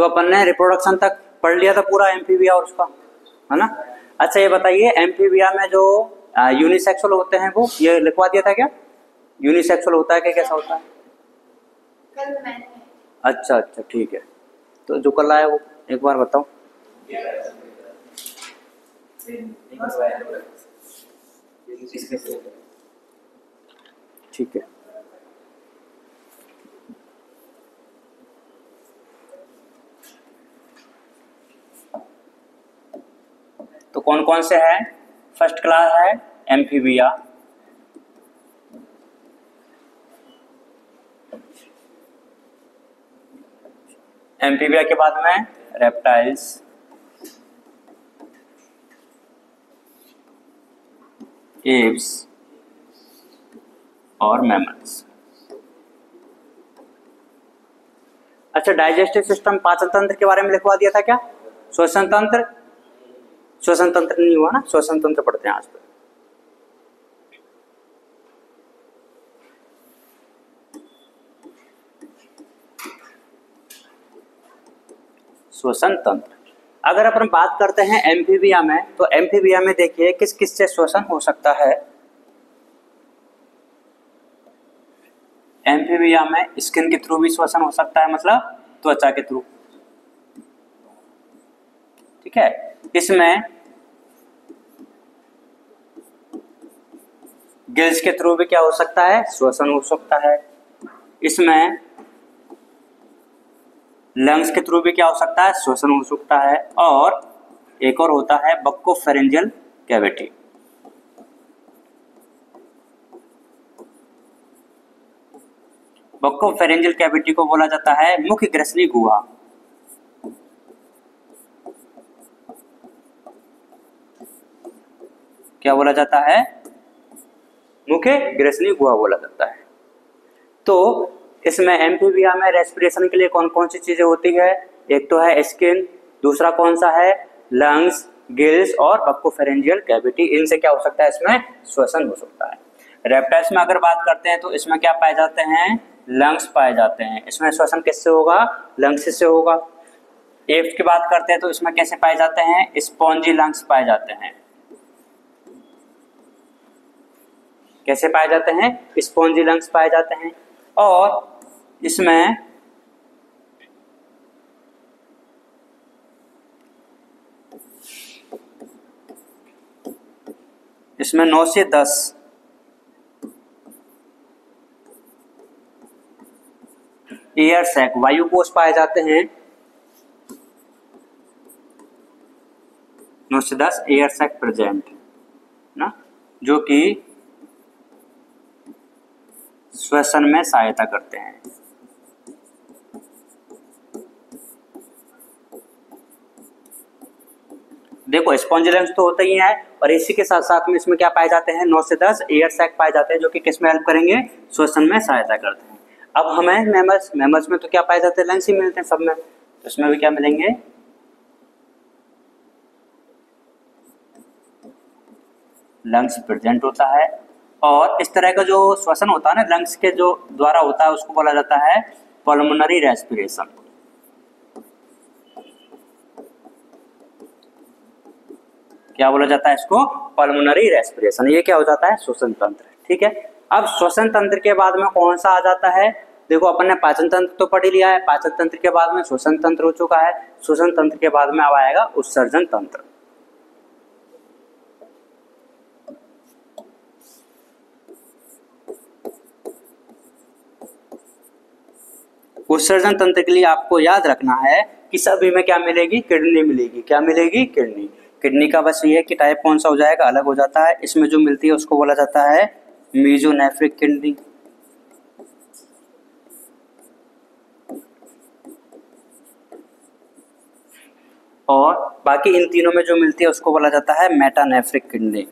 तो अपन ने रिप्रोडक्शन तक पढ़ लिया था पूरा एम्फीबिया और उसका, है ना। अच्छा ये बताइए एम्फीबिया में जो यूनिसेक्सुअल होते हैं वो ये लिखवा दिया था क्या, यूनिसेक्सुअल होता है कि कैसा होता है? कल मैंने। अच्छा अच्छा ठीक है, तो जो कल आया वो एक बार बताओ। ठीक है, तो कौन कौन से हैं? फर्स्ट क्लास है एम्फीबिया, एम्फीबिया के बाद में रेप्टाइल्स, एव्स और मैमल्स। अच्छा डाइजेस्टिव सिस्टम, पाचन तंत्र के बारे में लिखवा दिया था क्या? श्वसन तंत्र, श्वसन तंत्र नहीं हुआ ना, श्वसन तंत्र पढ़ते हैं आज तक। श्वसन तंत्र अगर अपन बात करते हैं एम्फीबिया में, तो एम्फीबिया में देखिए किस किस से श्वसन हो सकता है। एम्फीबिया में स्किन के थ्रू भी श्वसन हो सकता है, मतलब त्वचा के थ्रू, ठीक है। इसमें गिल्स के थ्रू भी क्या हो सकता है, श्वसन हो सकता है। इसमें लंग्स के थ्रू भी क्या हो सकता है, श्वसन हो सकता है। और एक और होता है बक्कोफेरेंजियल कैविटी। बक्कोफेरेंजियल कैविटी को बोला जाता है मुख्य ग्रसनी गुहा। क्या बोला जाता है? मुख्य ग्रसनी गुहा बोला जाता है। तो इसमें एम्फीबिया में रेस्पिरेशन के लिए कौन कौन सी चीजें होती है? एक तो है स्किन, दूसरा कौन सा है, लंग्स, गिल्स और बक्कोफेरेंजियल कैविटी। इनसे क्या हो सकता है, इसमें श्वसन हो सकता है। रेप्टाइल्स में अगर बात करते हैं तो इसमें क्या पाए जाते हैं, लंग्स पाए जाते हैं। इसमें श्वसन किससे होगा, लंग्स से होगा। एप्स की बात करते हैं तो इसमें कैसे पाए जाते हैं, स्पॉन्जी लंग्स पाए जाते हैं। कैसे पाए जाते हैं, स्पॉन्जी लंग्स पाए जाते हैं। और इसमें इसमें 9 से 10 एयर सैक वायु कोश पाए जाते हैं। 9 से 10 एयर सैक प्रेजेंट ना, जो कि श्वसन में सहायता करते हैं। देखो स्पॉन्जी लंग्स तो होते ही हैं, और इसी के साथ साथ में इसमें क्या पाए जाते हैं, 9 से 10 एयर सैक पाए जाते हैं, जो कि किस में हेल्प करेंगे, श्वसन में सहायता करते हैं। अब हमें मैमल्स में तो क्या पाए जाते हैं, लंग्स ही मिलते हैं सब में, तो इसमें भी क्या मिलेंगे, लंग्स प्रेजेंट होता है। और इस तरह का जो श्वसन होता है ना लंग्स के जो द्वारा होता है, उसको बोला जाता है पल्मोनरी रेस्पिरेशन। क्या बोला जाता है इसको, पल्मोनरी रेस्पिरेशन। ये क्या हो जाता है, श्वसन तंत्र, ठीक है। अब श्वसन तंत्र के बाद में कौन सा आ जाता है, देखो अपन ने पाचन तंत्र तो पढ़ लिया है, पाचन तंत्र के बाद में श्वसन तंत्र हो चुका है, श्वसन तंत्र के बाद में अब आएगा उत्सर्जन तंत्र। उत्सर्जन तंत्र के लिए आपको याद रखना है कि सभी में क्या मिलेगी, किडनी मिलेगी। क्या मिलेगी, किडनी। किडनी का बस ये है कि टाइप कौन सा हो जाएगा, अलग हो जाता है। इसमें जो मिलती है उसको बोला जाता है मीजोनेफ्रिक किडनी। और बाकी इन तीनों में जो मिलती है उसको बोला जाता है मेटानेफ्रिक किडनी।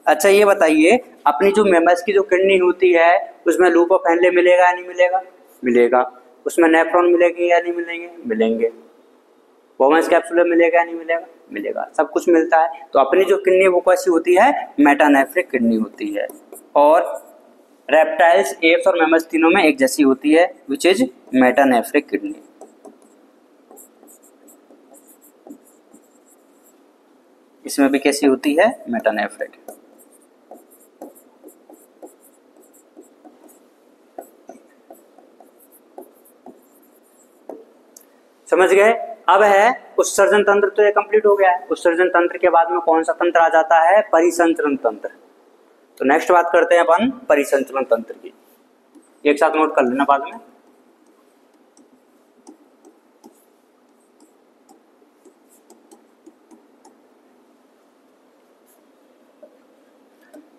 अच्छा ये बताइए, अपनी जो मैमल्स की जो किडनी होती है उसमें लूप ऑफ हेनले मिलेगा या नहीं मिलेगा, मिलेगा। उसमें नेफ्रॉन मिलेंगे या नहीं मिलेंगे, मिलेंगे। बोवेंस कैप्सुलम मिलेगा या नहीं मिलेगा, मिलेगा। सब कुछ मिलता है। तो अपनी जो किडनी वो कैसी होती है, मेटानेफ्रिक किडनी होती है। और रेप्टाइल्स, एप्स और मैमल्स तीनों में एक जैसी होती है, विच इज मेटानेफ्रिक किडनी। इसमें भी कैसी होती है, मेटानेफ्रिक। समझ गए। अब है उत्सर्जन तंत्र, तो ये कंप्लीट हो गया है। उत्सर्जन तंत्र के बाद में कौन सा तंत्र आ जाता है, परिसंचरण तंत्र। तो नेक्स्ट बात करते हैं अपन परिसंचरण तंत्र की, एक साथ नोट कर लेना बाद में।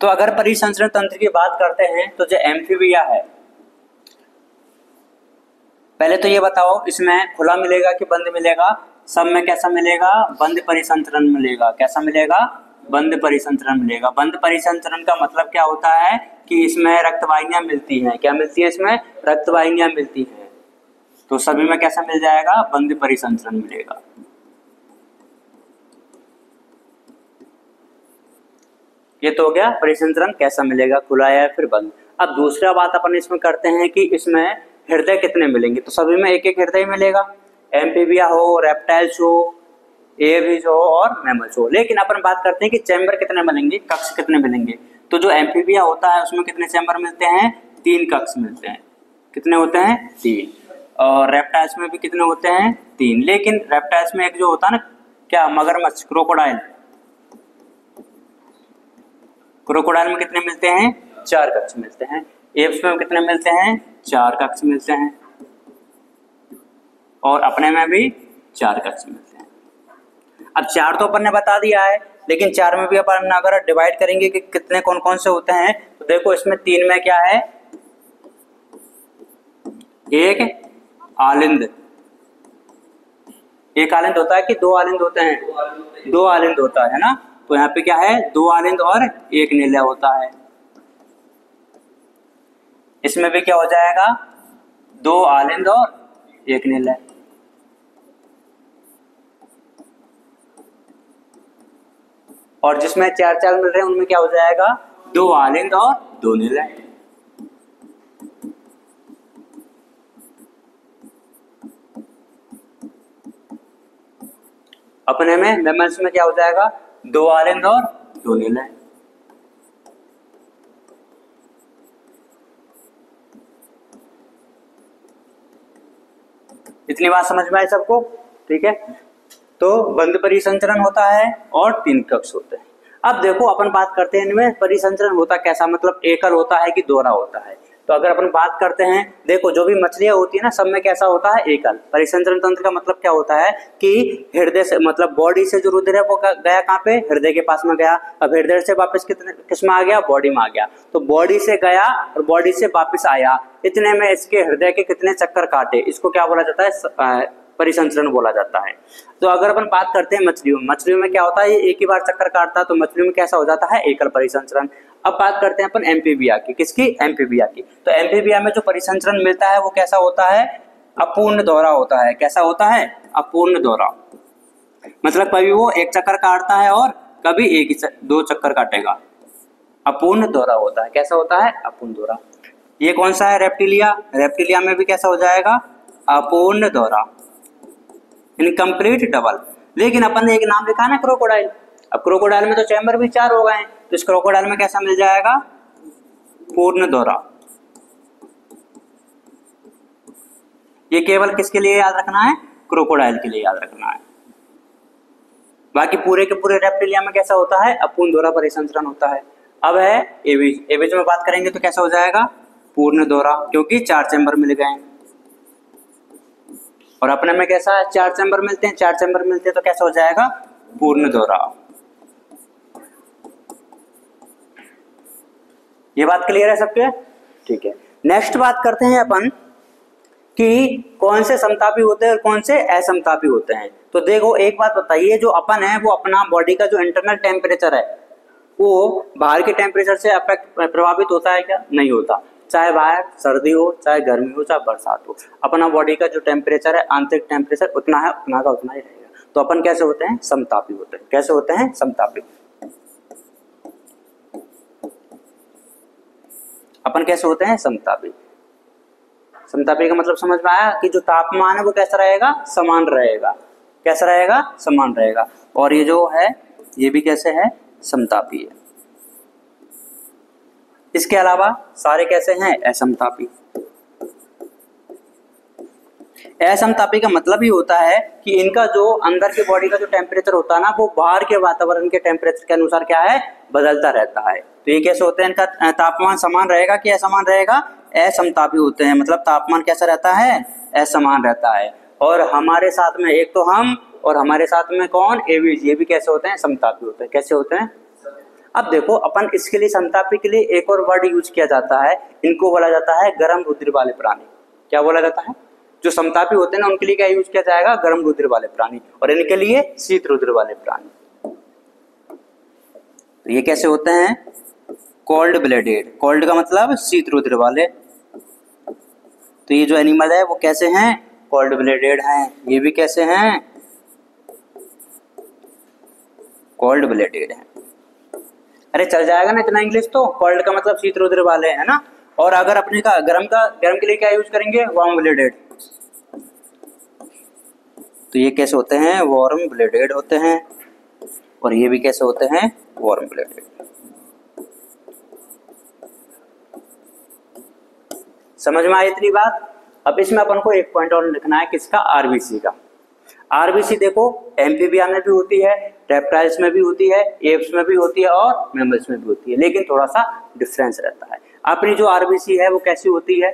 तो अगर परिसंचरण तंत्र की बात करते हैं तो जो एम्फीबिया है, पहले तो ये बताओ इसमें खुला मिलेगा कि बंद मिलेगा। सब में कैसा मिलेगा, बंद परिसंचरण मिलेगा। कैसा मिलेगा, बंद परिसंचरण मिलेगा। बंद परिसंचरण का मतलब क्या होता है कि इसमें रक्तवाहिनियां मिलती हैं। क्या मिलती है, इसमें रक्तवाहिनियां मिलती हैं। तो सभी में कैसा मिल जाएगा, बंद परिसंचरण मिलेगा। ये तो हो गया परिसंचरण कैसा मिलेगा, खुला या फिर बंद। अब दूसरा बात अपन इसमें करते हैं कि इसमें हृदय कितने मिलेंगे। तो सभी में एक एक हृदय मिलेगा, एम्फीबिया हो, रेप्टाइल्स हो, एविज हो और मैमल्स हो। लेकिन अपन बात करते हैं कि चैम्बर कितने मिलेंगे, कक्ष कितने मिलेंगे। तो जो एम्फीबिया होता है उसमें कितने चैम्बर मिलते हैं, 3 कक्ष मिलते हैं। कितने होते हैं, 3। और रेप्टाइल्स में भी कितने होते हैं, 3। लेकिन रेप्टाइल्स में एक जो होता है ना, क्या, मगरमच्छ, क्रोकोडाइल, क्रोकोडाइल में कितने मिलते हैं, 4 कक्ष मिलते हैं। एप्स में कितने मिलते हैं, 4 कक्ष मिलते हैं। और अपने में भी 4 कक्ष मिलते हैं। अब 4 तो अपन ने बता दिया है, लेकिन 4 में भी अपन अगर डिवाइड करेंगे कि कितने कौन कौन से होते हैं, तो देखो इसमें 3 में क्या है, एक आलिंद। एक आलिंद होता है कि 2 आलिंद होते हैं, 2 आलिंद होता है ना। तो यहाँ पे क्या है, 2 आलिंद और एक निलय होता है। इसमें भी क्या हो जाएगा, 2 आलिंद और एक निलय। और जिसमें 4 मिल रहे हैं उनमें क्या हो जाएगा, 2 आलिंद और 2 निलय। अपने में मैमल्स में क्या हो जाएगा, 2 आलिंद और 2 निलय। इतनी बात समझ में आई सबको, ठीक है। तो बंद परिसंचरण होता है और 3 कक्ष होते हैं। अब देखो अपन बात करते हैं इनमें परिसंचरण होता कैसा, मतलब एकल होता है कि दोहरा होता है। तो अगर अपन बात करते हैं, देखो जो भी मछलियां होती है ना, सब में कैसा होता है, एकल। परिसंचरण तंत्र का मतलब क्या होता है कि हृदय से, मतलब बॉडी से जो रुधिर है वो गया कहाँ पे, हृदय के पास में गया। अब हृदय से वापस किस में आ गया, बॉडी में आ गया। तो बॉडी से गया और बॉडी से वापस आया, इतने में इसके हृदय के कितने चक्कर काटे, इसको क्या बोला जाता है, परिसंचरण बोला जाता है। तो अगर अपन बात करते हैं मछलियों में क्या होता है, ये एक ही बार चक्कर काटता है, तो मछलियों में कैसा हो जाता है, एकल परिसंचरण। अब बात करते हैं अपन एम्फीबिया की, किसकी, एम्फीबिया की। तो एम्फीबिया में जो परिसंचरण मिलता है वो कैसा होता है, अपूर्ण दोहरा होता है। कैसा होता है, अपूर्ण दोहरा। मतलब कभी वो एक चक्कर काटता है और कभी एक 2 चक्कर काटेगा, अपूर्ण दोहरा होता है। कैसा होता है, अपूर्ण दोहरा। ये कौन सा है, रेप्टिलिया। रेप्टिलिया में भी कैसा हो जाएगा, अपूर्ण दोहरा, इनकम्प्लीट डबल। लेकिन अपन ने एक नाम लिखा है ना, क्रोकोडाइल। अब क्रोकोडाइल में तो चैम्बर भी 4 हो गए हैं, तो इस क्रोकोडाइल में कैसा मिल जाएगा, पूर्ण दोहरा। ये केवल किसके लिए याद रखना है, क्रोकोडाइल के लिए याद रखना है। बाकी पूरे के पूरे रेप्टिलिया में कैसा होता है, अपूर्ण दोहरा परिसंचरण होता है। अब है एविज। एविज में बात करेंगे तो कैसा हो जाएगा, पूर्ण दोहरा, क्योंकि 4 चैम्बर मिल गए। और अपने में कैसा है, 4 चैम्बर मिलते हैं, 4 चैम्बर मिलते हैं तो कैसा हो जाएगा, पूर्ण दोहरा। ये बात क्लियर है सबके, ठीक है। नेक्स्ट बात करते हैं अपन कि कौन से समतापी होते हैं और कौन से असमतापी होते हैं। तो देखो एक बात बताइए, जो अपन है वो अपना बॉडी का जो इंटरनल टेम्परेचर है वो बाहर के टेम्परेचर से प्रभावित होता है क्या, नहीं होता। चाहे बाहर सर्दी हो, चाहे गर्मी हो, चाहे बरसात हो, अपना बॉडी का जो टेम्परेचर है, आंतरिक टेम्परेचर उतना है, उतना का उतना ही रहेगा। तो अपन कैसे होते हैं, समतापी होते हैं। कैसे होते हैं, समतापी। अपन कैसे होते हैं, समतापी। समतापी का मतलब समझ में आया कि जो तापमान है वो कैसा रहेगा, समान रहेगा। कैसा रहेगा, समान रहेगा। और ये जो है ये भी कैसे है, समतापी है। इसके अलावा सारे कैसे हैं, असमतापी। असमतापी का मतलब ही होता है कि इनका जो अंदर के बॉडी का जो टेम्परेचर होता है ना, वो बाहर के वातावरण के टेम्परेचर के अनुसार क्या है, बदलता रहता है। तो ये कैसे होते हैं, इनका तापमान समान रहेगा कि असमान रहेगा, असमतापी होते हैं। मतलब तापमान कैसा रहता है, असमान रहता है। और हमारे साथ में एक तो हम और हमारे साथ में कौन, ये भी कैसे होते हैं, समतापी होते हैं। कैसे होते हैं, अब देखो अपन इसके लिए समतापी के लिए एक और वर्ड यूज किया जाता है, इनको बोला जाता है गर्म रुधिर वाले प्राणी। क्या बोला जाता है, जो समतापी होते हैं ना उनके लिए क्या यूज किया जाएगा, गर्म रुधिर वाले प्राणी, और इनके लिए शीत रुधिर वाले प्राणी। तो ये कैसे होते हैं, कोल्ड ब्लडेड। कोल्ड का मतलब शीत रुधिर वाले। तो ये जो एनिमल है वो कैसे हैं, कोल्ड ब्लडेड हैं। ये भी कैसे हैं, कोल्ड ब्लडेड हैं। अरे चल जाएगा ना इतना इंग्लिश तो। कोल्ड का मतलब शीत रुधिर वाले है ना। और अगर अपने का गर्म के लिए क्या यूज करेंगे, वार्म ब्लडेड। तो ये कैसे होते हैं, वार्म ब्लडेड होते हैं। और ये भी कैसे होते हैं, वार्म ब्लडेड। समझ में आई इतनी बात। अब इसमें अपन को एक पॉइंट और लिखना है, किसका, आरबीसी का। आरबीसी देखो एम्फीबिया में भी होती है, रेप्टाइल्स में भी होती है, एप्स में भी होती है और मैमल्स में भी होती है, लेकिन थोड़ा सा डिफरेंस रहता है। अपनी जो आरबीसी है वो कैसी होती है,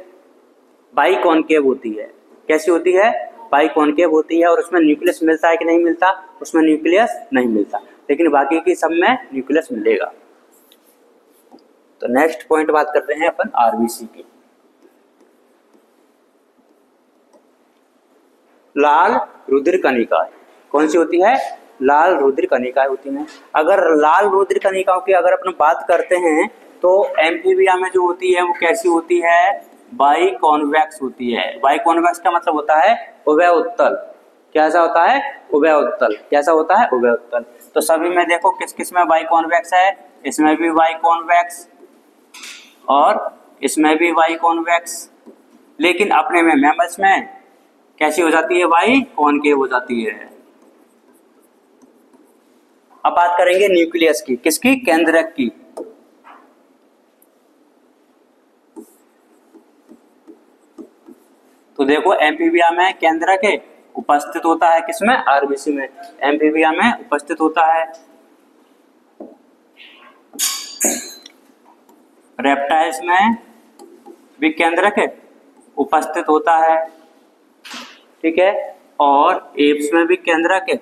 बाइकॉनकेव होती है। कैसी होती है, बाइकॉनकेव होती है। और उसमें न्यूक्लियस मिलता है कि नहीं मिलता, उसमें न्यूक्लियस नहीं मिलता, लेकिन बाकी की सब में न्यूक्लियस मिलेगा। तो नेक्स्ट पॉइंट बात करते हैं अपन आरबीसी की। लाल रुधिर कणिकाएं कौन सी होती है, लाल रुधिर कणिकाएं होती हैं। अगर लाल रुधिर कणिकाओं की अगर अपन बात करते हैं तो एम्फीबिया में जो होती है वो कैसी होती है, बाइकॉन्वेक्स होती है। बाइकॉन्वेक्स का मतलब होता है उभय उत्तल। कैसा होता है, उभय उत्तल। कैसा होता है, उभय उत्तल। तो सभी में देखो किस किस में बाइकॉन्वेक्स है, इसमें भी बाइकॉन्वेक्स और इसमें भी बाइकॉन्वेक्स। लेकिन अपने में मैमल्स में कैसी हो जाती है, बाइकॉनकेव हो जाती है। अब बात करेंगे न्यूक्लियस की, किसकी, केंद्रक की। तो देखो एम्फीबिया में केंद्रक उपस्थित होता है, किसमें, आरबीसी में। एम्फीबिया में उपस्थित होता है। रेप्टाइल्स में भी केंद्रक उपस्थित होता है, ठीक है। और एप्स में भी केंद्रक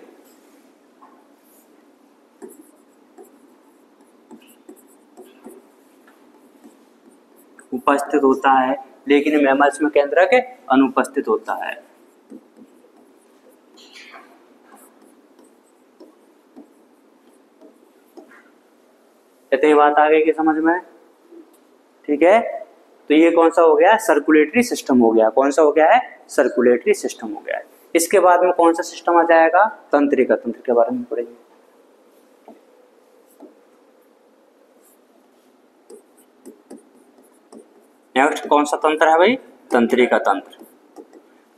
उपस्थित होता है, लेकिन मैमल्स में केंद्रक अनुपस्थित होता है। इतनी बात आ गई कि समझ में, ठीक है। तो ये कौन सा हो गया, सर्कुलेटरी सिस्टम हो गया। कौन सा हो गया है, सर्कुलेटरी सिस्टम हो गया है। इसके बाद में कौन सा सिस्टम आ जाएगा, तंत्रिका। तंत्र के बारे में पढ़ेंगे। नेक्स्ट कौन सा तंत्र है भाई, तंत्रिका तंत्र।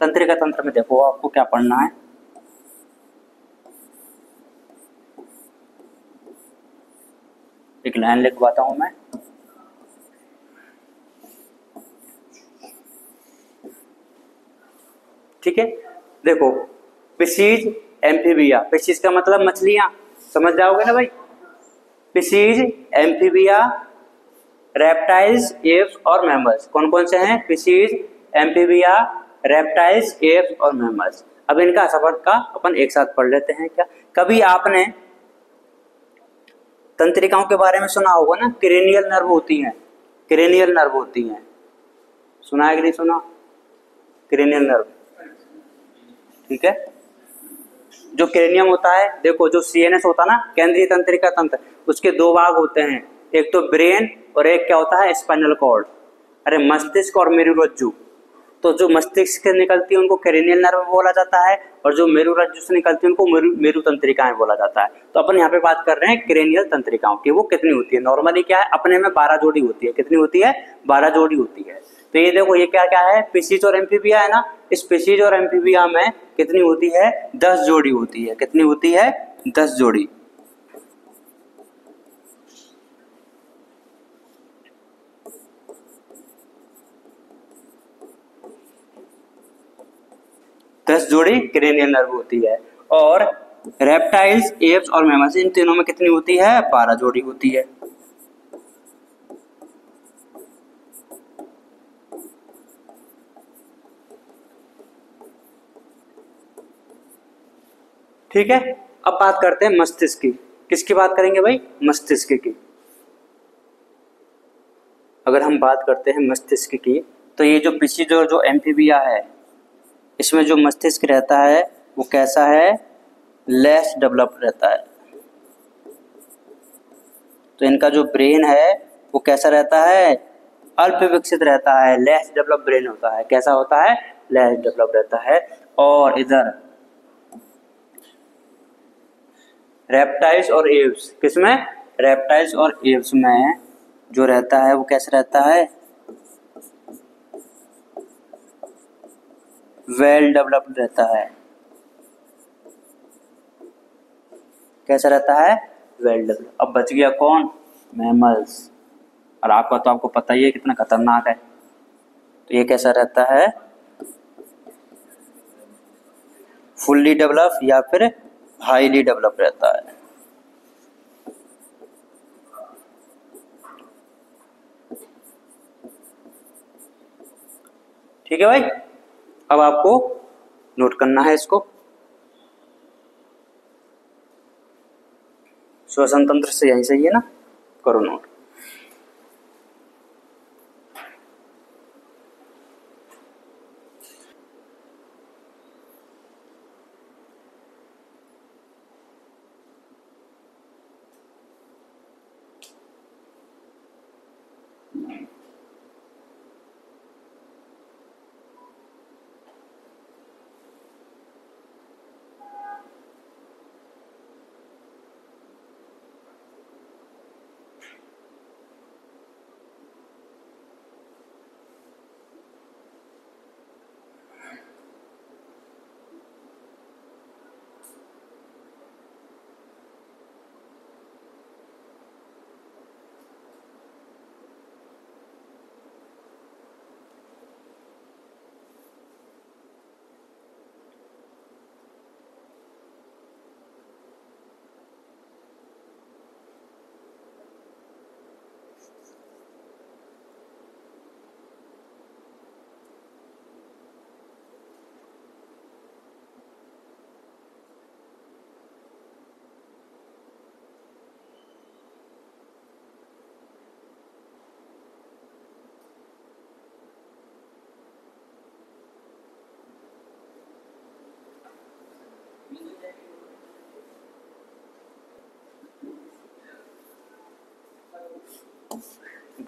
तंत्रिका तंत्र में देखो आपको क्या पढ़ना है, एक लाइन लिखवाता हूं मैं। ठीक है, देखो फिशीज, एम्फीबिया। फिशीज का मतलब मछलियां, समझ जाओगे ना भाई। फिशीज, एम्फीबिया, रेप्टाइल्स, एप्स और मैमल्स। कौन कौन से हैं, फिशीज, एम्फीबिया, रेप्टाइल्स, एप्स और मैमल्स। अब इनका सफर का अपन एक साथ पढ़ लेते हैं। क्या कभी आपने तंत्रिकाओं के बारे में सुना होगा ना, क्रेनियल नर्व होती हैं, क्रेनियल नर्व होती हैं। सुना है कि नहीं सुना, क्रेनियल नर्व, ठीक है। जो क्रेनियम होता है, देखो जो सीएनएस होता है ना, केंद्रीय तंत्रिका तंत्र, उसके दो भाग होते हैं, एक तो ब्रेन और एक क्या होता है, स्पाइनल कॉर्ड। अरे मस्तिष्क और मेरुरज्जु। तो जो मस्तिष्क से निकलती है उनको क्रेनियल नर्व बोला जाता है, और जो मेरुरज्जु से निकलती है उनको मेरु तंत्रिकाएं बोला जाता है। तो अपन यहाँ पे बात कर रहे हैं क्रेनियल तंत्रिकाओं की, वो कितनी होती है। नॉर्मली क्या है, अपने में 12 जोड़ी होती है। कितनी होती है? 12 जोड़ी होती है। तो ये देखो, ये क्या क्या है, पिसीज और एम्फीबिया है ना। इस पिसीज और एम्फीबिया में कितनी होती है? 10 जोड़ी होती है। कितनी होती है? 10 जोड़ी। दस जोड़ी क्रेनियल नर्व होती है। और रेप्टाइल्स, एप्स और मैमल्स, इन तीनों में कितनी होती है? 12 जोड़ी होती है। ठीक है, अब बात करते हैं मस्तिष्क की। किसकी बात करेंगे भाई? मस्तिष्क की। अगर हम बात करते हैं मस्तिष्क की, तो ये जो पिछली जो एम्फीबिया है, इसमें जो मस्तिष्क रहता है वो कैसा है? लेस डेवलप्ड रहता है। तो इनका जो ब्रेन है वो कैसा रहता है? अल्प विकसित रहता है, लेस डेवलप ब्रेन होता है। कैसा होता है? लेस डेवलप रहता है। और इधर रेप्टाइल्स और एव्स, किसमें? रेप्टाइल्स और एव्स में जो रहता है वो कैसा रहता है? वेल डेवलप्ड रहता है। कैसा रहता है? Well developed. अब बच गया कौन? मैमल्स। और आपको पता ही है कितना खतरनाक है। तो ये कैसा रहता है? फुल्ली डेवलप या फिर हाईली डेवलप रहता है। ठीक है भाई, अब आपको नोट करना है इसको। श्वसन तंत्र से यहीं सही है ना, करो नोट।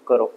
करो।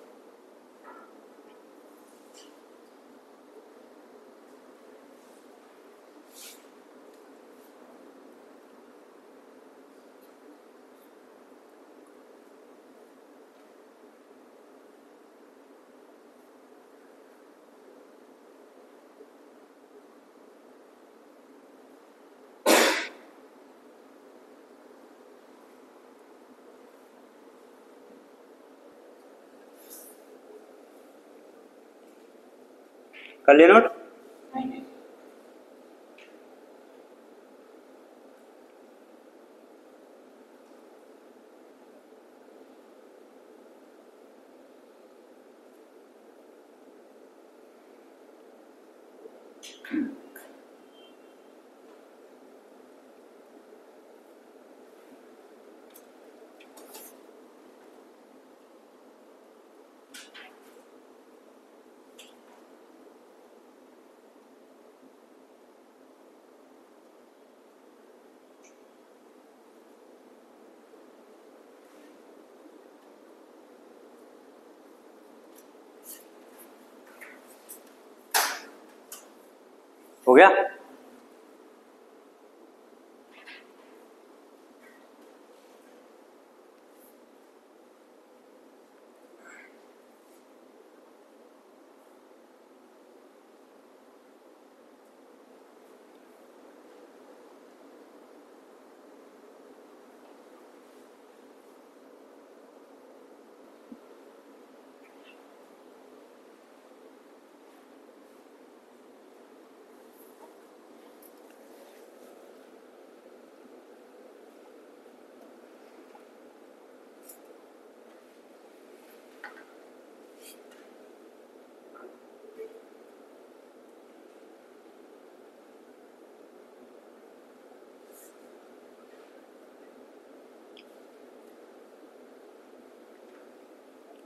कर लिया नोट? हो गया।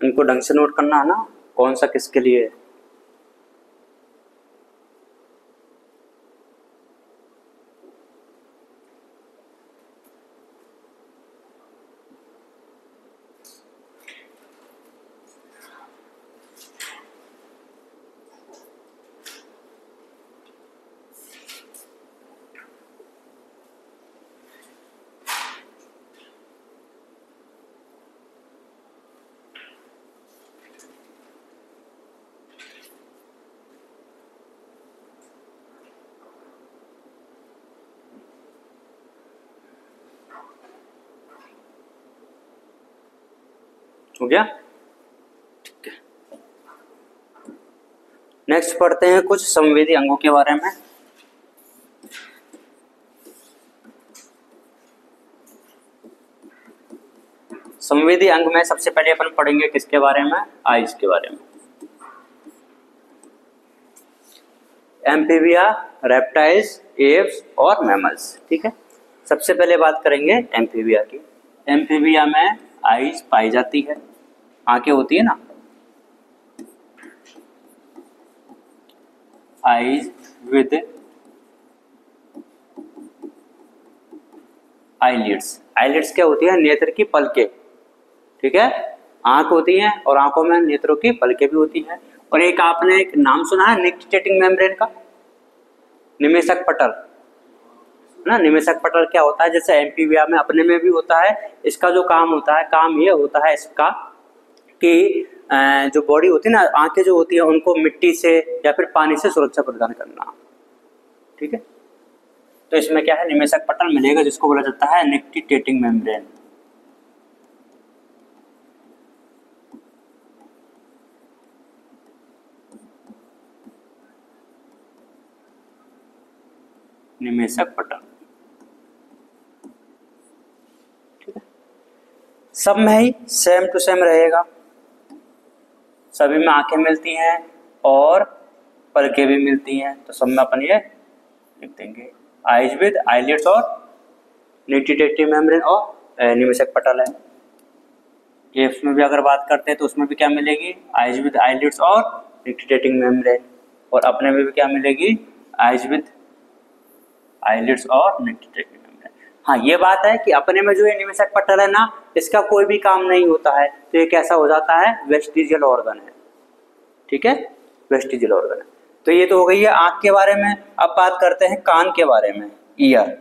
इनको ढंग से नोट करना है ना, कौन सा किसके लिए है। हो गया, ठीक है। नेक्स्ट पढ़ते हैं कुछ संवेदी अंगों के बारे में। संवेदी अंग में सबसे पहले अपन पढ़ेंगे किसके बारे में, आइज के बारे में। एम्फीबिया, रेप्टाइल्स, एव्स और मैमल्स, ठीक है। सबसे पहले बात करेंगे एम्फीबिया की। एम्फीबिया में आइज पाई जाती है, आंखें होती है ना, आइज विद आईलिड्स। आईलिड्स क्या होती है, नेत्र की पलकें, ठीक है। आंख होती है और आंखों में नेत्रों की पलकें भी होती है। और एक आपने एक नाम सुना है निक्टेटिंग मेम्ब्रेन का, निमेशक पटल ना। निमेशक पटल क्या होता है, जैसे एम्फीबिया में अपने में भी होता है, इसका जो काम होता है, काम ये होता है इसका कि जो बॉडी होती है ना, आंखें जो होती है उनको मिट्टी से या फिर पानी से सुरक्षा प्रदान करना, ठीक है। तो इसमें क्या है, निमेशक पटल मिलेगा जिसको बोला जाता है निक्टेटिंग मेम्ब्रेन। निमेशक पटल, ठीक है। सब में ही सेम टू सेम रहेगा, सभी में आंखें मिलती हैं और पलकें भी मिलती हैं, तो सब में अपन ये लिख देंगे आइज विद आईलिड्स और निक्टेटिंग मेम्ब्रेन और निमेशक पटल है। एफ्स में भी अगर बात करते हैं तो उसमें भी क्या मिलेगी, आइज विद आईलिड्स और निक्टेटिंग मेम्ब्रेन। और अपने में भी क्या मिलेगी, आइज विद आईलिड्स और निक्टेटिंग मेम्ब्रेन। हाँ, ये बात है कि अपने में जो ये निमेशक पटल है ना, इसका कोई भी काम नहीं होता है, तो ये कैसा हो जाता है, वेस्टिजियल ऑर्गन है, ठीक है, वेस्टिजियल ऑर्गन है। तो ये तो हो गई है आंख के बारे में। अब बात करते हैं कान के बारे में, ईयर।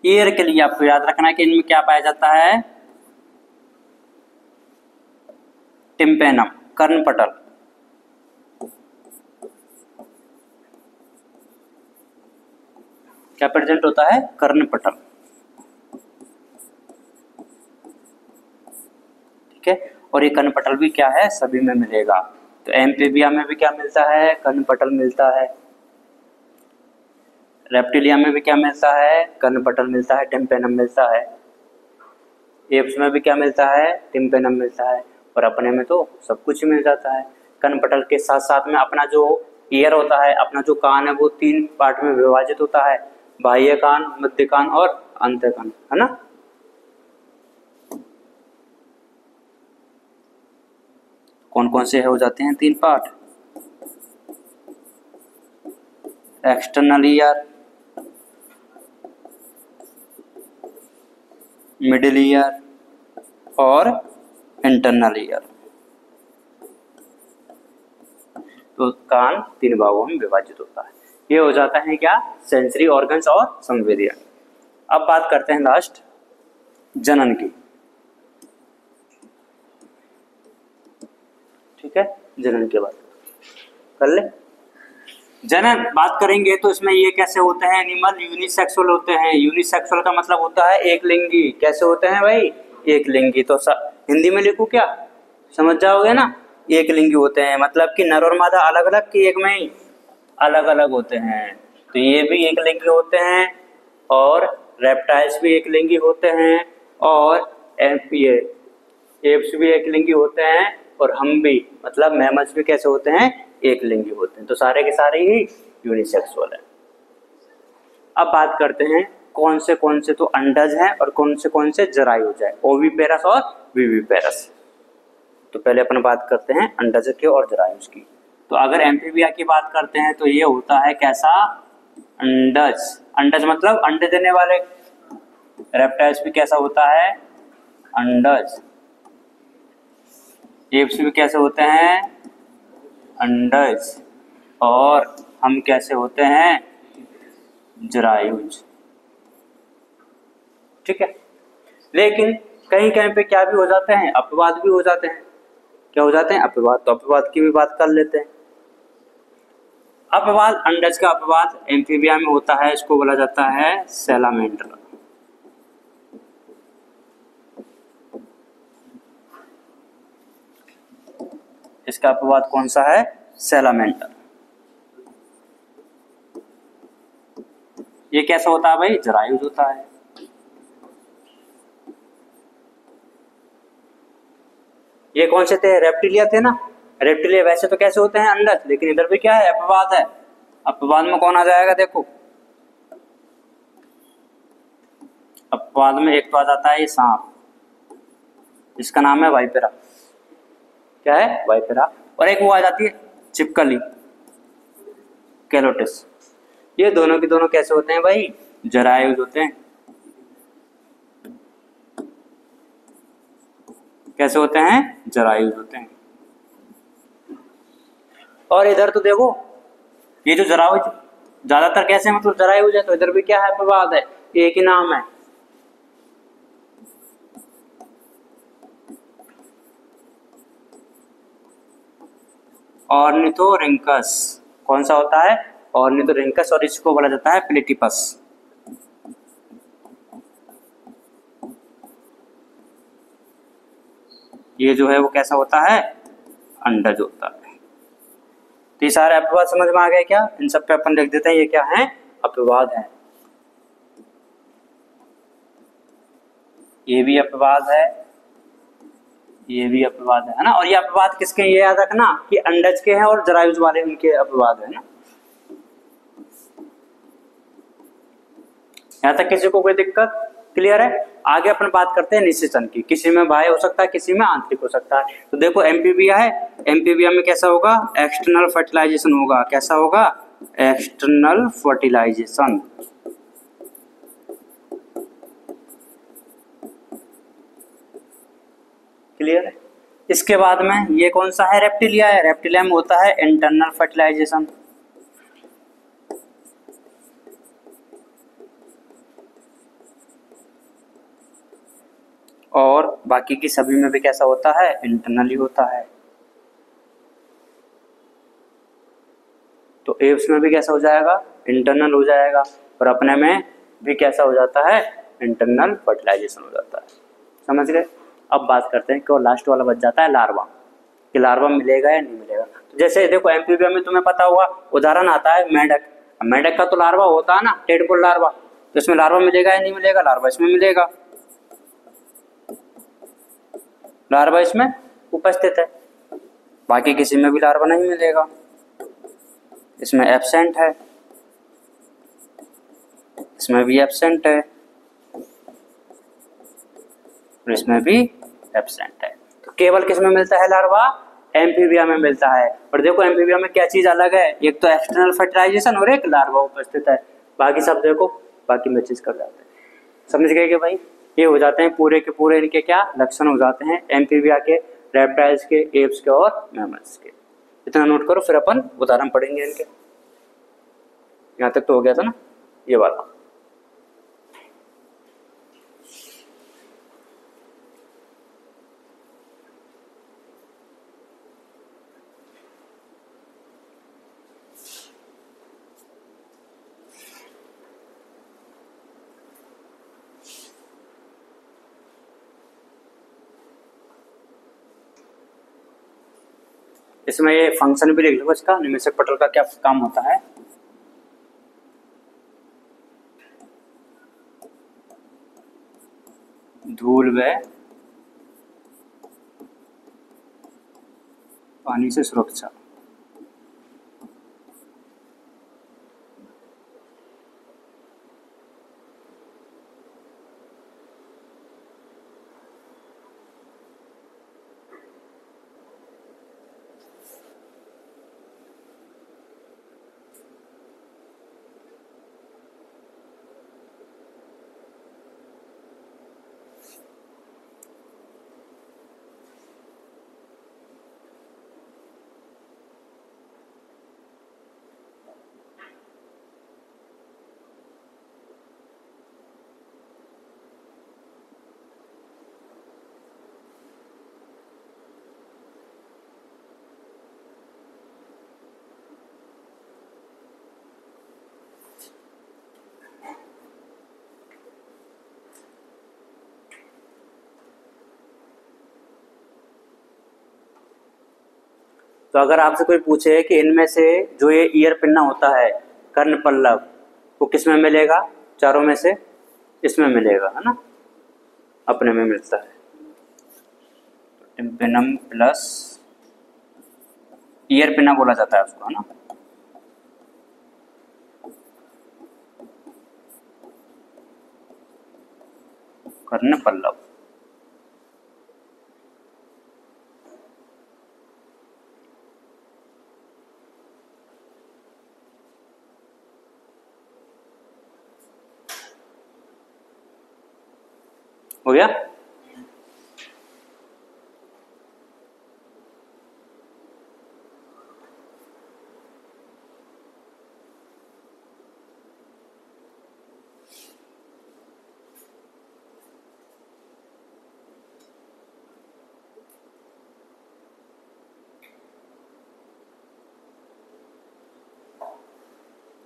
ईयर के लिए आपको याद रखना है कि इनमें क्या पाया जाता है, टिम्पेनम, कर्णपटल, क्या प्रेजेंट होता है, कर्णपटल, ठीक है। और ये कर्णपटल भी क्या है, सभी में मिलेगा। तो एम्फीबिया में भी क्या मिलता है, कर्णपटल मिलता है। रेप्टिलिया में भी क्या मिलता है, कर्णपटल मिलता है, टिम्पेनम मिलता है। एप्स में भी क्या मिलता है, टिम्पेनम मिलता है। और अपने में तो सब कुछ मिल जाता है। कर्णपटल के साथ साथ में अपना जो ईयर होता है, अपना जो कान है, वो 3 पार्ट में विभाजित होता है, बाह्य कान, मध्य कान और अंत कान, है ना। कौन कौन से हो जाते हैं 3 part, external ear, middle ear और इंटरनल ईयर। तो कान 3 भागों में विभाजित होता है। ये हो जाता है क्या, सेंसरी ऑर्गन्स और संवेदियां। अब बात करते हैं लास्ट जनन की। ठीक है, जनन के बाद कर ले। जनन बात करेंगे तो इसमें ये कैसे होते हैं, एनिमल यूनिसेक्सुअल होते हैं। यूनिसेक्सुअल का मतलब होता है एक लिंगी। कैसे होते हैं भाई, एक लिंगी। तो हिंदी में लिखूं क्या, समझ जाओगे ना। एक लिंगी होते हैं मतलब कि नर और मादा अलग अलग कि एक में ही अलग अलग होते हैं। तो ये भी एक लिंगी होते हैं और रेप्टाइल्स भी एक लिंगी होते हैं और ये एप्स भी एक लिंगी होते हैं और हम भी मतलब मैमल्स भी कैसे होते हैं, एक लिंगी होते हैं। तो सारे के सारे ही यूनिसेक्सुअल है। अब बात करते हैं कौन से तो अंडज हैं और कौन से जरायुज है, ओविपेरस और विविपेरस। तो पहले अपन बात करते हैं अंडज की और जरायुज की। तो अगर एम्फीबिया की बात करते हैं तो ये होता है कैसा, अंडज। अंडज मतलब अंडे देने वाले। रेप्टाइल्स भी कैसा होता है, अंडज। एप्स भी कैसे होते हैं, अंडज। और हम कैसे होते हैं, जरायुज। ठीक है, लेकिन कहीं कहीं पे क्या भी हो जाते हैं, अपवाद भी हो जाते हैं। क्या हो जाते हैं, अपवाद। तो अपवाद की भी बात कर लेते हैं। अपवाद, अंडज का अपवाद एम्फीबिया में होता है, इसको बोला जाता है सैलामेंडर। इसका अपवाद कौन सा है, सैलामेंडर। ये कैसा होता है भाई, जरायुज होता है। ये कौन से थे, रेप्टिलिया थे ना। रेप्टिलिया वैसे तो कैसे होते हैं, अंडज, लेकिन इधर भी क्या है, अपवाद है। अपवाद में कौन आ जाएगा, देखो अपवाद में एक तो आ जाता है ये सांप, जिसका नाम है वाइपेरा। क्या है, वाइपेरा। और एक वो आ जाती है छिपकली, कैलोटिस। ये दोनों के दोनों कैसे होते हैं भाई, जरायुज होते हैं। कैसे होते हैं, जरायुज होते हैं। और इधर तो देखो ये जो जरायुज ज्यादातर कैसे मतलब जरायुज है, तो इधर भी क्या है, अपवाद है, एक ही नाम है। ऑर्निथोरिंकस। कौन सा होता है, ऑर्निथोरिंकस। और इसको बोला जाता है प्लेटिपस। ये जो है वो कैसा होता है, अंडज होता है। तो ये सारे अपवाद समझ में आ गए क्या, इन सब पे अपन लिख देते हैं ये क्या है, अपवाद है। ये भी अपवाद है, ये भी अपवाद है ना। और ये अपवाद किसके, ये याद रखना कि अंडज के हैं और जरायुज वाले उनके अपवाद है ना। यहां तक किसी को कोई दिक्कत, क्लियर है। आगे अपन बात करते हैं निषेचन की। किसी में बाह्य हो सकता है, किसी में आंतरिक हो सकता है। तो देखो एम्फीबिया है, एम्फीबिया में कैसा होगा, एक्सटर्नल फर्टिलाइजेशन होगा। कैसा होगा, एक्सटर्नल फर्टिलाइजेशन। क्लियर है। इसके बाद में ये कौन सा है, रेप्टिलिया है। रेप्टिलिया में होता है इंटरनल फर्टिलाइजेशन। और बाकी की सभी में भी कैसा होता है, इंटरनली होता है। तो एव्स में भी कैसा हो जाएगा, इंटरनल हो जाएगा। और अपने में भी कैसा हो जाता है, इंटरनल फर्टिलाइजेशन हो जाता है। समझ गए। अब बात करते हैं कि लास्ट वाला बच जाता है लार्वा, कि लार्वा मिलेगा या नहीं मिलेगा। तो जैसे देखो एम्फीबिया में तुम्हें पता होगा, उदाहरण आता है मेंढक। मेंढक का तो लार्वा होता है ना, टेडपोल लार्वा। तो इसमें लार्वा मिलेगा या नहीं मिलेगा, लार्वा इसमें मिलेगा। लार्वा इसमें उपस्थित है। बाकी किसी में भी लार्वा नहीं मिलेगा, इसमें एब्सेंट है, इसमें भी एब्सेंट है, और इसमें भी एब्सेंट है। तो केवल किस में मिलता है लार्वा, एम्फीबिया में मिलता है। और देखो एम्फीबिया में क्या चीज अलग है, एक तो एक्सटर्नल फर्टिलाइजेशन और एक लार्वा उपस्थित है। बाकी सब देखो बाकी मैचेस कर जाते हैं। समझ गए कि भाई ये हो जाते हैं पूरे के पूरे इनके क्या लक्षण हो जाते हैं, एम्फीबिया के, रेप्टाइल्स के, एप्स के और मैमल्स के। इतना नोट करो, फिर अपन उदाहरण पढ़ेंगे इनके। यहाँ तक तो हो गया था ना ये वाला। इसमें ये फंक्शन भी लिख लो इसका, निमेषक पटल का क्या काम होता है। धूल व पानी से सुरक्षा। तो अगर आपसे कोई पूछे कि इनमें से जो ये ईयर पिन्ना होता है कर्ण पल्लव, वो किस में मिलेगा, चारों में से इसमें मिलेगा, है ना, अपने में मिलता है। टिम्पेनम प्लस ईयर पिन्ना बोला जाता है उसको, है ना। कर्ण पल्लव। हो गया।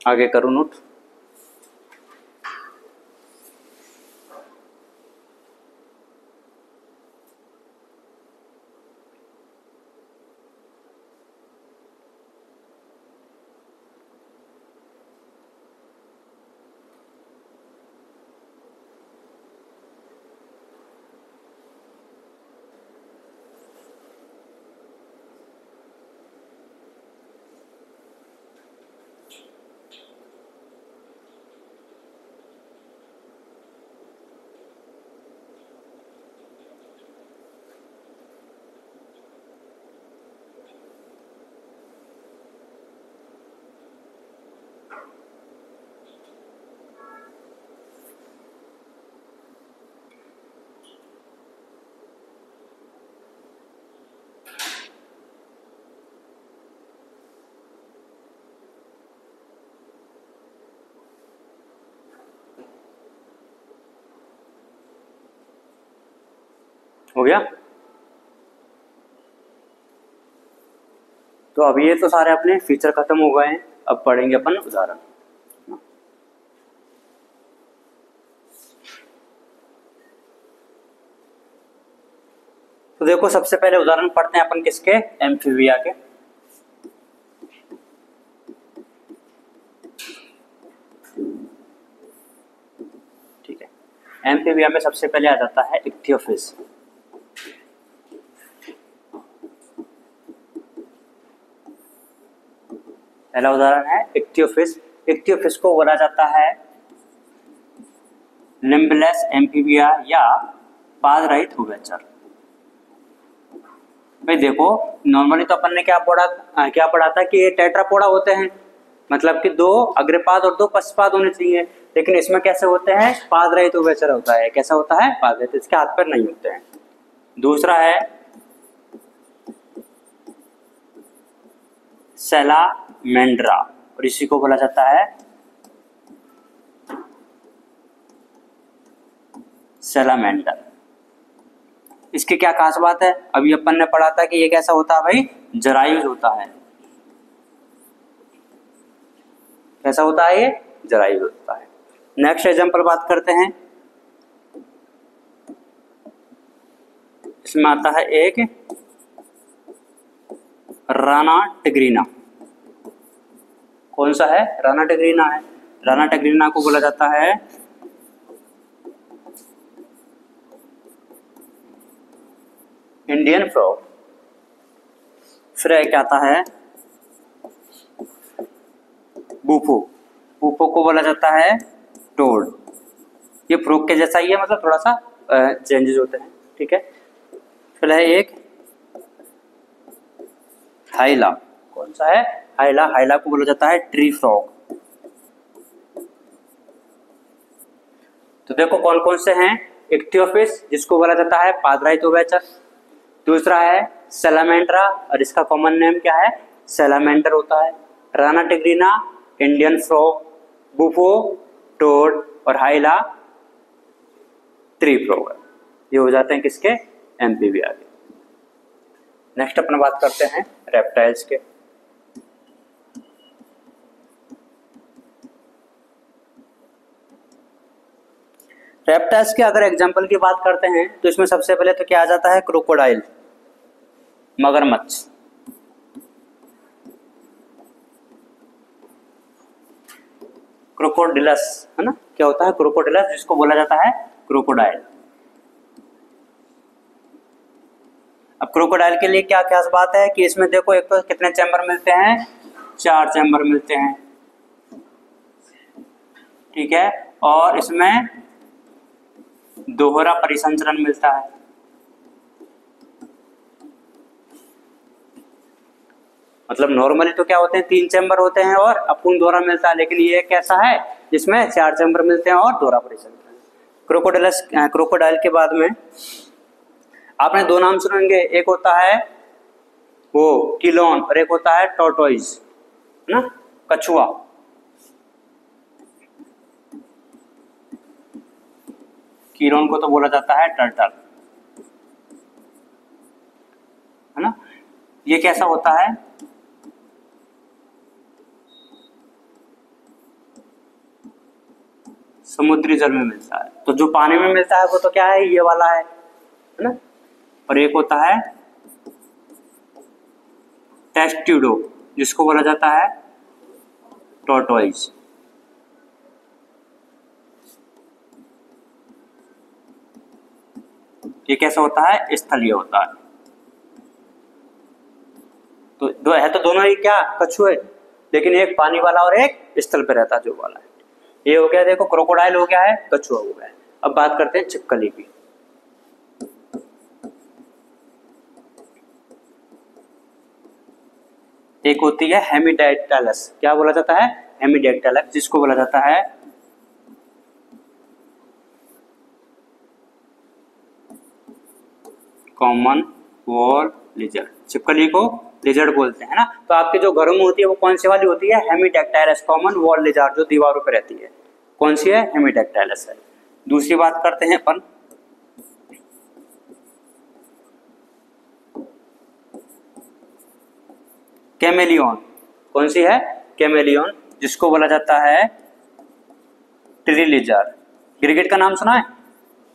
आगे करो नोट। हो गया। तो अब ये तो सारे अपने फीचर खत्म हो गए हैं, अब पढ़ेंगे अपन उदाहरण। तो देखो सबसे पहले उदाहरण पढ़ते हैं अपन किसके, एम्फीबिया के। ठीक है, एम्फीबिया में सबसे पहले आ जाता है इक्थियोफिस। पहला उदाहरण है इक्थियोफिस। इक्थियोफिस को बोला जाता है लिम्बलेस एम्फीबिया या पाद रहित उभयचर। भाई देखो नॉर्मली तो अपन ने क्या पढ़ा था कि ये टेट्रापोडा होते हैं, मतलब कि 2 अग्रपाद और 2 पश्चपाद होने चाहिए, लेकिन इसमें कैसे होते हैं, पाद रहित उभयचर होता है। कैसा होता है, पाद रहित, इसके हाथ पैर नहीं होते हैं। दूसरा है सैलामेंड्रा, और इसी को बोला जाता है सैलामेंडर। इसकी क्या खास बात है, अभी अपन ने पढ़ा था कि ये कैसा होता है भाई, जरायुज होता है। कैसा होता है ये, जरायुज होता है। नेक्स्ट एग्जांपल बात करते हैं। इसमें आता है एक राना टिग्रीना। कौन सा है, राना टिग्रीना है। राना टिग्रीना को बोला जाता है इंडियन फ्रॉग। फिर एक आता है बूफो। बूफो को बोला जाता है टोड। ये फ्रॉग के जैसा ही है, मतलब थोड़ा सा चेंजेस होते हैं, ठीक है। फिर है एक हाइला। कौन सा है, हाइला। हाइला को बोला जाता है ट्री फ्रॉग। तो देखो कौन कौन से हैं, इक्थियोफिस जिसको बोला जाता है पादराइथोबैचर, दूसरा है सैलामेंड्रा और इसका कॉमन नेम क्या है, सैलामेंडर होता है। Rana tigrina Indian frog, Bufo toad और हाइला ट्री फ्रॉग। ये हो जाते हैं किसके, एम्फीबिया के। नेक्स्ट अपन बात करते हैं रेप्टाइल्स के। रेप्टाइल्स के अगर एग्जांपल की बात करते हैं तो इसमें सबसे पहले तो क्या आ जाता है, क्रोकोडाइल, मगरमच्छ। क्रोकोडिलस है ना, क्या होता है, क्रोकोडिलस जिसको बोला जाता है क्रोकोडाइल। अब क्रोकोडाइल के लिए क्या खास बात है कि इसमें देखो एक तो कितने चैम्बर मिलते हैं, 4 चैम्बर मिलते हैं, ठीक है। और इसमें दोहरा परिसंचरण मिलता है। मतलब नॉर्मली तो क्या होते हैं, 3 चैम्बर होते हैं और अपूर्ण दोहरा मिलता है, लेकिन ये कैसा है जिसमें 4 चैम्बर मिलते हैं और दोहरा परिसंचरण। क्रोकोडाइल के बाद में आपने 2 नाम सुनेंगे, एक होता है वो किलोन और एक होता है टॉर्टोइज, है ना, कछुआ। किलोन को तो बोला जाता है टर्टल, है ना। ये कैसा होता है, समुद्री जल में मिलता है। तो जो पानी में मिलता है वो तो क्या है, ये वाला है ना। और एक होता है टेस्ट्यूडो जिसको बोला जाता है टॉर्टोइज। ये कैसा होता है, स्थलीय होता है। तो दो है, तो दोनों ही क्या कछुए, लेकिन एक पानी वाला और एक स्थल पे रहता जो वाला है। ये हो गया, देखो क्रोकोडाइल हो गया है, कछुआ हो गया है। अब बात करते हैं छिपकली की। एक होती है हेमीडैक्टाइलस। क्या बोला जाता है, हेमीडैक्टाइलस, जिसको बोला जाता है कॉमन वॉल लिजर्ड। छिपकली को लिजर्ड बोलते हैं ना। तो आपके जो घरों में होती है वो कौन सी वाली होती है, हेमीडैक्टाइलस कॉमन वॉल लिजर्ड, जो दीवारों पे रहती है। कौन सी है, हेमीडैक्टाइलस है। दूसरी बात करते हैं अपन कैमेलियन। कौन सी है, कैमेलियन, जिसको बोला जाता है ट्री लिजर्ड। गिरगिट का नाम सुना है,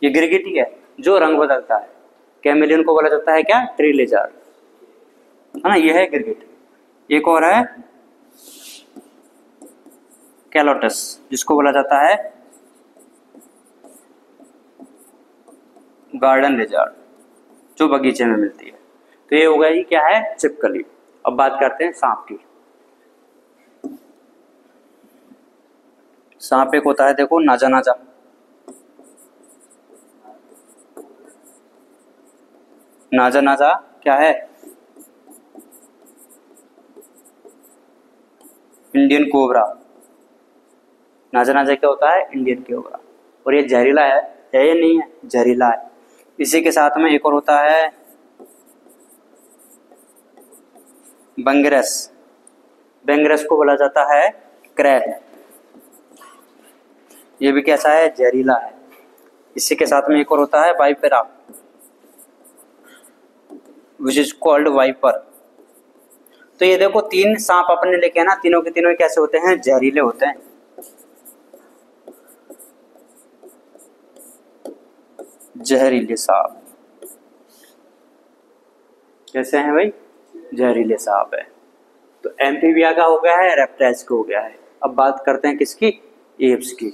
ये गिरगिट ही है जो रंग बदलता है। कैमेलियन को बोला जाता है क्या, ट्री लिजर्ड, है ना, ये है गिरगिट। एक और है कैलोटस, जिसको बोला जाता है गार्डन लिजर्ड, जो बगीचे में मिलती है। तो ये हो गई क्या है, छिपकली। अब बात करते हैं सांप की। सांप एक होता है, देखो नाजा नाजा। नाजा नाजा क्या है, इंडियन कोबरा। नाजा नाजा क्या होता है, इंडियन कोबरा। और ये जहरीला है या नहीं है, जहरीला है। इसी के साथ में एक और होता है बंगरस। बेंगरस को बोला जाता है क्रैब। ये भी कैसा है, जहरीला है। इसी के साथ में एक और होता है Vipera, which is called viper. तो ये देखो 3 सांप अपने लेके है ना, तीनों के तीनों कैसे होते हैं, जहरीले होते हैं। जहरीले सांप कैसे हैं भाई, जहरीले सांप है। तो एम्फीबिया का हो गया है, रेप्टाइल्स का हो गया है। अब बात करते हैं किसकी, एप्स की,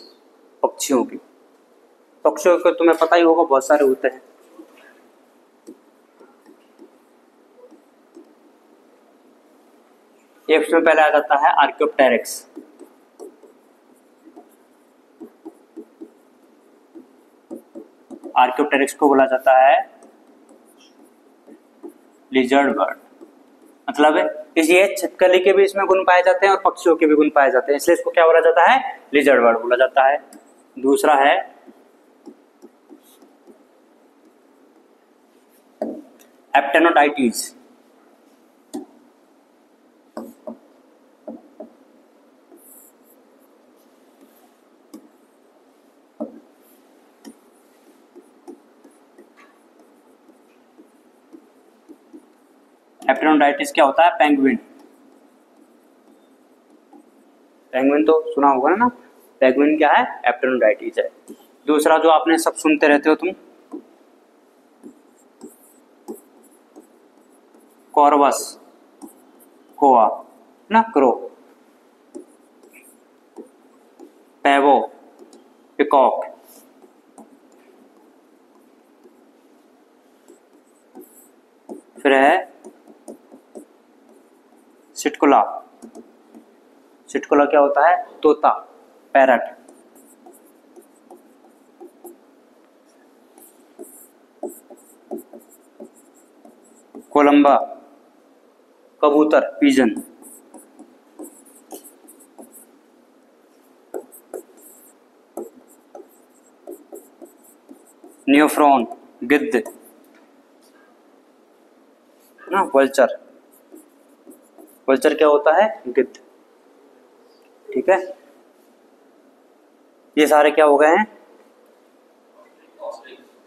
पक्षियों की। पक्षियों को तुम्हें पता ही होगा, बहुत सारे होते हैं। एप्स में पहले आ जाता है आर्क्योप्टेरिक्स। आर्क्योप्टेरिक्स को बोला जाता है लिजर्ड बर्ड। मतलब ये छिपकली के भी इसमें गुण पाए जाते हैं और पक्षियों के भी गुण पाए जाते हैं, इसलिए इसको क्या बोला जाता है, लिजर्ड बर्ड बोला जाता है। दूसरा है एप्टेनोडाइटिस। एप्टेनोडाइटिस क्या होता है, पेंगुइन। पेंगुइन तो सुना होगा ना, पेंगुइन क्या है, एप्टेनोडाइटिस है। दूसरा जो आपने सब सुनते रहते हो तुम, कॉर्वस, कोआ ना, क्रो। Pavo, peacock. फिर है सिटकुला। सिटकुला क्या होता है, तोता, पैरट। कोलंबा, कबूतर, पिजन। नियोफ्रॉन, गिद्ध ना। वल्चर, वल्चर क्या होता है, गिद्ध। ठीक है, ये सारे क्या हो गए हैं,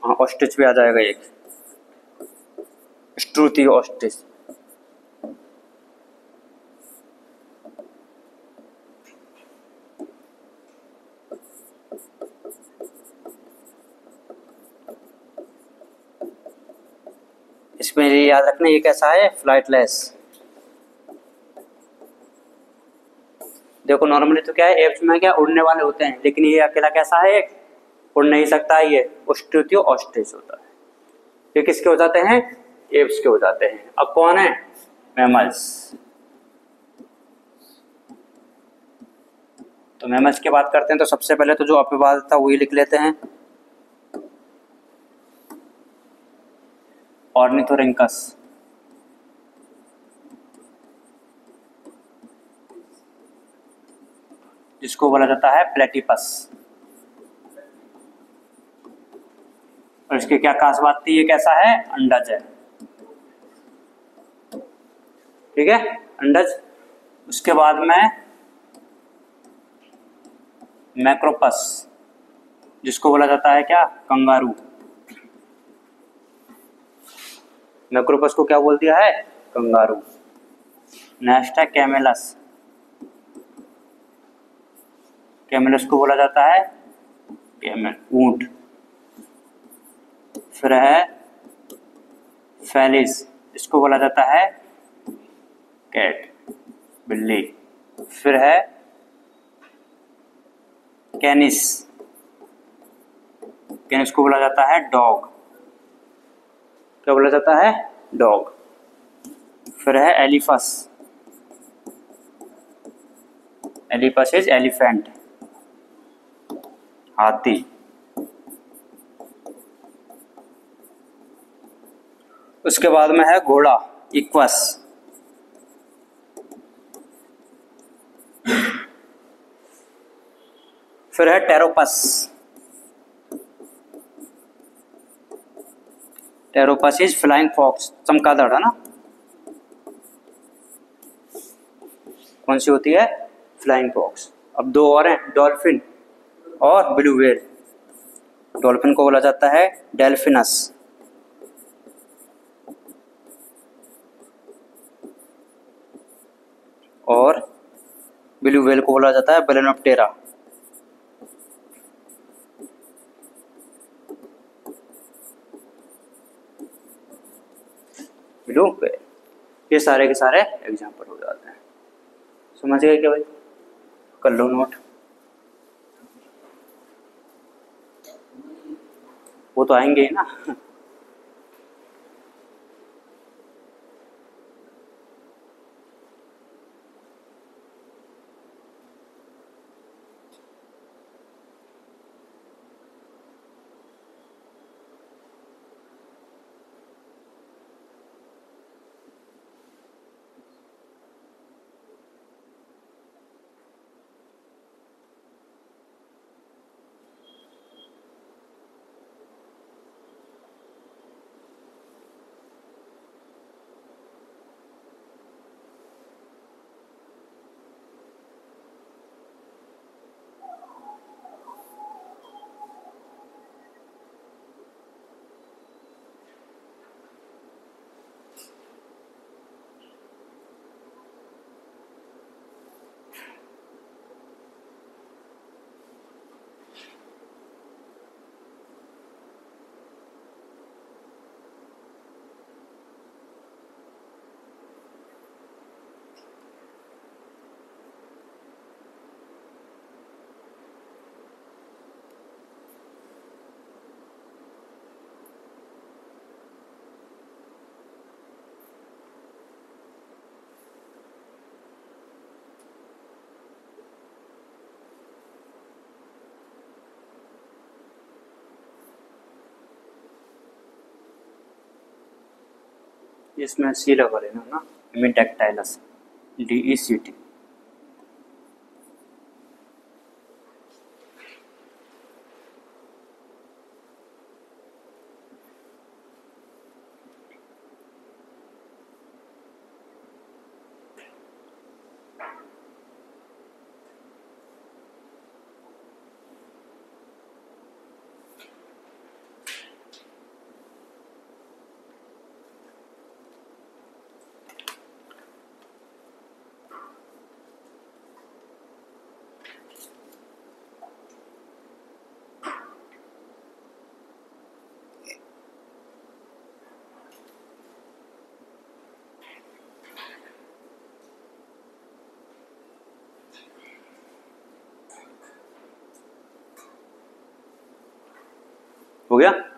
हाँ ऑस्ट्रिच भी आ जाएगा एक, स्ट्रूथी ऑस्ट्रिच। इसमें ये याद रखना, ये कैसा है, फ्लाइटलेस। देखो नॉर्मली तो क्या है, एप्स में क्या उड़ने वाले होते हैं, लेकिन ये अकेला कैसा है, उड़ नहीं सकता, ये स्ट्रूथियो ऑस्ट्रिच होता है। ये किसके हो जाते हैं, एप्स के हो जाते हैं। अब कौन है, मैमल्स। तो मैमल्स की बात करते हैं तो सबसे पहले तो जो अपवाद था वही लिख लेते हैं, ऑर्निथोरिंकस। जिसको बोला जाता है प्लेटिपस। और इसकी क्या खास बात थी, ये कैसा है, अंडज है। ठीक है, अंडज। उसके बाद में मैक्रोपस, जिसको बोला जाता है क्या, कंगारू। मैक्रोपस को क्या बोल दिया है, कंगारू। नेक्स्ट है कैमेलस। कैमेलस को बोला जाता है कैमल, ऊंट। फिर है फेलिस, इसको बोला जाता है कैट, बिल्ली। फिर है कैनिस, कैनिस को बोला जाता है डॉग। क्या बोला जाता है, डॉग। फिर है एलिफस, एलिफस इज एलिफेंट, हाथी। उसके बाद में है घोड़ा, इक्वस। फिर है Pteropus, Pteropus is flying fox, चमगादड़ है ना। कौन सी होती है? Flying fox. अब दो और हैं, डॉल्फिन और ब्लू व्हेल। डॉल्फिन को बोला जाता है डेल्फिनस और ब्लू व्हेल को बोला जाता है बेलेनोप्टेरा। ब्लू व्हेल, ये सारे के सारे एग्जाम्पल हो जाते हैं। समझ गए क्या भाई? कर लो नोट। वो तो आएंगे ही ना। इसमें सी लगा लेना ना, हेमीडेक्टाइलस, DECT। हो गया?